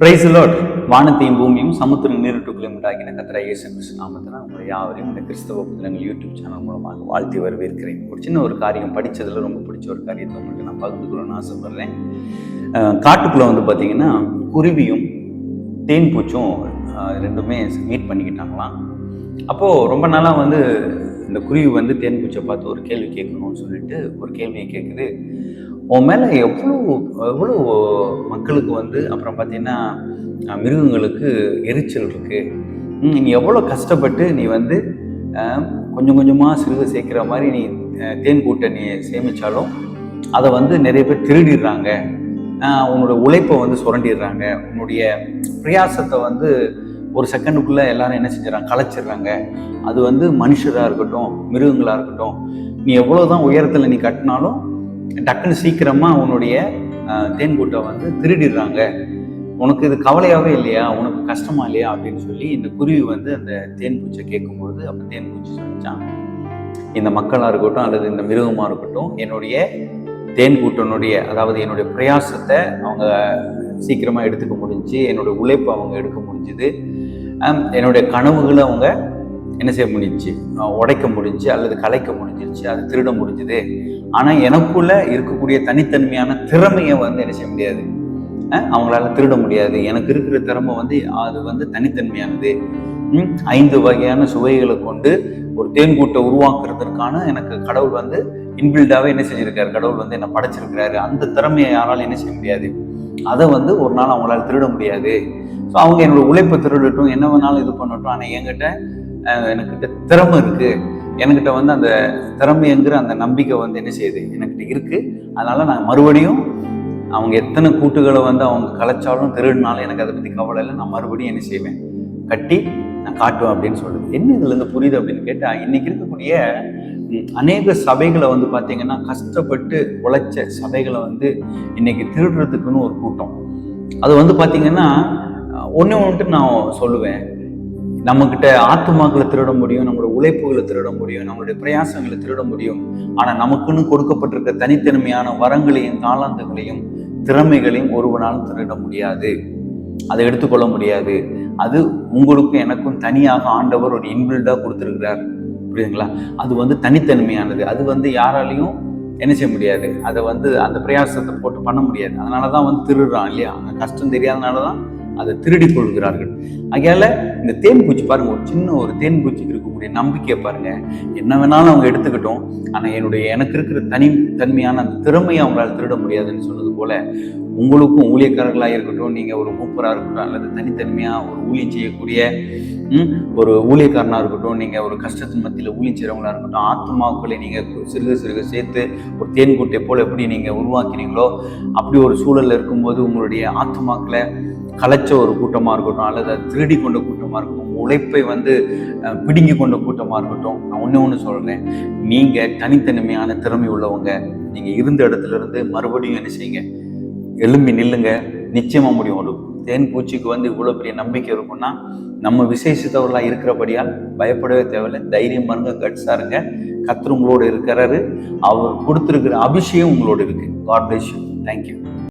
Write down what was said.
Price Lord. வானத்தையும் பூமியும் சமுத்திரம் நீருட்டுக்குள்ளும் உண்டாகின கர்த்தராகிய இயேசு கிறிஸ்து நாமத்தினால் உங்களை யாவரையும் இந்த கிறிஸ்தவ புத்தகங்கள் யூடியூப் சேனல் மூலமாக வாழ்த்தி வரவேற்கிறேன். ஒரு சின்ன ஒரு காரியம் படித்ததில் ரொம்ப பிடிச்ச ஒரு காரியத்தை உங்களுக்கு நான் பகிர்ந்துக்கணும்னு ஆசைப்படுறேன். காட்டுக்குள்ளே பார்த்தீங்கன்னா குருவியும் தேன் பூச்சும் ரெண்டுமே மீட் பண்ணிக்கிட்டாங்களாம். அப்போது ரொம்ப நாளாக இந்த குருவி தேன் பூச்சை பார்த்து ஒரு கேள்வி கேட்கணும்னு சொல்லிட்டு ஒரு கேள்வியை கேட்குது. உன் மேலே எவ்வளோ மக்களுக்கு அப்புறம் பார்த்தீங்கன்னா மிருகங்களுக்கு எரிச்சல் இருக்குது. நீ எவ்வளோ கஷ்டப்பட்டு நீ கொஞ்சம் கொஞ்சமாக சிறுக சேர்க்குற மாதிரி நீ தேன் கூட்டை நீ சேமித்தாலும் அதை நிறைய பேர் திருடிடுறாங்க. உன்னோட உழைப்பை சுரண்டிடுறாங்க. உன்னுடைய பிரயாசத்தை ஒரு செகண்டுக்குள்ளே எல்லாரும் என்ன செஞ்சிடறாங்க, கலைச்சிடுறாங்க. அது மனுஷராக இருக்கட்டும், மிருகங்களாக இருக்கட்டும், நீ எவ்வளோதான் உயரத்தில் நீ கட்டினாலும் டக்குன்னு சீக்கிரமாக உன்னுடைய தேன் கூட்டை திருடிடுறாங்க. உனக்கு இது கவலையாகவே இல்லையா, உனக்கு கஷ்டமா இல்லையா அப்படின்னு சொல்லி இந்த குருவி அந்த தேன் பூச்சை கேட்கும்போது அப்போ தேன் பூச்சி சொல்லிச்சான், இந்த மக்களாக இருக்கட்டும் அல்லது இந்த மிருகமாக இருக்கட்டும், என்னுடைய தேன் கூட்டனுடைய அதாவது என்னுடைய பிரயாசத்தை அவங்க சீக்கிரமாக எடுத்துக்க முடிஞ்சு, என்னுடைய உழைப்பை அவங்க எடுக்க முடிஞ்சுது, என்னுடைய கனவுகளை அவங்க என்ன செய்ய முடிஞ்சு, உடைக்க முடிஞ்சு அல்லது கலைக்க முடிஞ்சிருச்சு, அது திருட முடிஞ்சுது. ஆனால் எனக்குள்ள இருக்கக்கூடிய தனித்தன்மையான திறமையை என்ன செய்ய முடியாது, அவங்களால திருட முடியாது. எனக்கு இருக்கிற திறமை அது தனித்தன்மையானது. 5 வகையான சுவைகளை கொண்டு ஒரு தேன் கூட்டை உருவாக்குறதுக்கான எனக்கு கடவுள் இன்பில்டாவே என்ன செஞ்சிருக்காரு, கடவுள் என்ன படைச்சிருக்கிறாரு. அந்த திறமையை யாராலும் என்ன செய்ய முடியாது, அதை ஒரு நாள் அவங்களால திருட முடியாது. ஸோ அவங்க என்னோட உழைப்பை திருடட்டும், என்ன வேணாலும் இது பண்ணட்டும், ஆனால் எனக்கிட்ட திறமை இருக்கு, என்கிட்ட அந்த திறமைங்கிற அந்த நம்பிக்கை என்ன செய்யுது, என்கிட்ட இருக்கு. அதனால நான் மறுபடியும் அவங்க எத்தனை கூட்டுகளை அவங்க கலைச்சாலும் திருடினாலும் எனக்கு அதை பற்றி கவலை இல்லை, நான் மறுபடியும் என்ன செய்வேன், கட்டி நான் காட்டுவேன் அப்படின்னு சொல்லுது. என்ன இதுல இருந்து புரியுது அப்படின்னு கேட்டா, இன்னைக்கு இருக்கக்கூடிய அநேக சபைகளை பார்த்தீங்கன்னா கஷ்டப்பட்டு உழைச்ச சபைகளை இன்னைக்கு திருடுறதுக்குன்னு ஒரு கூட்டம். அது பார்த்தீங்கன்னா ஒன்று நான் சொல்லுவேன், நம்மக்கிட்ட ஆத்துமாக்களை திருட முடியும், நம்மளோட உழைப்புகளை திருட முடியும், நம்மளுடைய பிரயாசங்களை திருட முடியும். ஆனால் நமக்குன்னு கொடுக்கப்பட்டிருக்க தனித்தன்மையான வரங்களையும் தாளந்துகளையும் திறமைகளையும் ஒருவனாலும் திருட முடியாது, அதை எடுத்துக்கொள்ள முடியாது. அது உங்களுக்கும் எனக்கும் தனியாக ஆண்டவர் ஒரு இன்பில்டாக கொடுத்துருக்கிறார், புரியுதுங்களா? அது தனித்தன்மையானது. அது யாராலையும் என்ன செய்ய முடியாது, அதை அந்த பிரயாசத்தை போட்டு பண்ண முடியாது. அதனால தான் திருடுறான் இல்லையா, அந்த கஷ்டம் தெரியாதனால தான் அதை திருடி கொள்கிறார்கள். ஆகையால இந்த தேன் பூச்சி பாருங்க, ஒரு சின்ன ஒரு தேன் பூச்சிக்கு இருக்கக்கூடிய நம்பிக்கையை பாருங்க. என்ன வேணாலும் அவங்க எடுத்துக்கிட்டோம், ஆனா எனக்கு இருக்கிற தனித்தன்மையான அந்த திறமையை அவங்களால திருட முடியாதுன்னு சொன்னது போல, உங்களுக்கும் ஊழியக்காரர்களாக இருக்கட்டும், நீங்க ஒரு மூப்பராக இருக்கட்டும் அல்லது தனித்தன்மையா ஒரு ஊழியம் செய்யக்கூடிய ஒரு ஊழியக்காரனா இருக்கட்டும், நீங்க ஒரு கஷ்டத்தின் மத்தியில் ஊழியம் செய்யறவங்களா இருக்கட்டும், ஆத்மாக்களை நீங்க சிறுக சேர்த்து ஒரு தேன் கூட்டை போல எப்படி நீங்க உருவாக்கினீங்களோ, அப்படி ஒரு சூழல்ல இருக்கும்போது உங்களுடைய ஆத்மாக்களை கலைச்ச ஒரு கூட்டமாக இருக்கட்டும் அல்லது திருடி கொண்ட கூட்டமாக இருக்கட்டும், உழைப்பை பிடுங்கி கொண்ட கூட்டமாக இருக்கட்டும், நான் ஒன்று சொல்கிறேன், நீங்கள் தனித்தன்மையான திறமை உள்ளவங்க. நீங்கள் இருந்த இடத்துல இருந்து மறுபடியும் என்ன செய்யுங்க, எழும்பி நில்லுங்க, நிச்சயமாக முடியும். ஒரு தேன் பூச்சிக்கு இவ்வளோ பெரிய நம்பிக்கை இருக்குன்னா நம்ம விசேஷித்தவர்களாக இருக்கிறபடியால் பயப்படவே தேவையில்லை. தைரியம் பாருங்க, கட்ஸாக இருங்க. கர்த்தர் உங்களோட இருக்கிறாரு, அவர் கொடுத்துருக்கிற அபிஷேகம் உங்களோட இருக்கு. God bless you. தேங்க்யூ.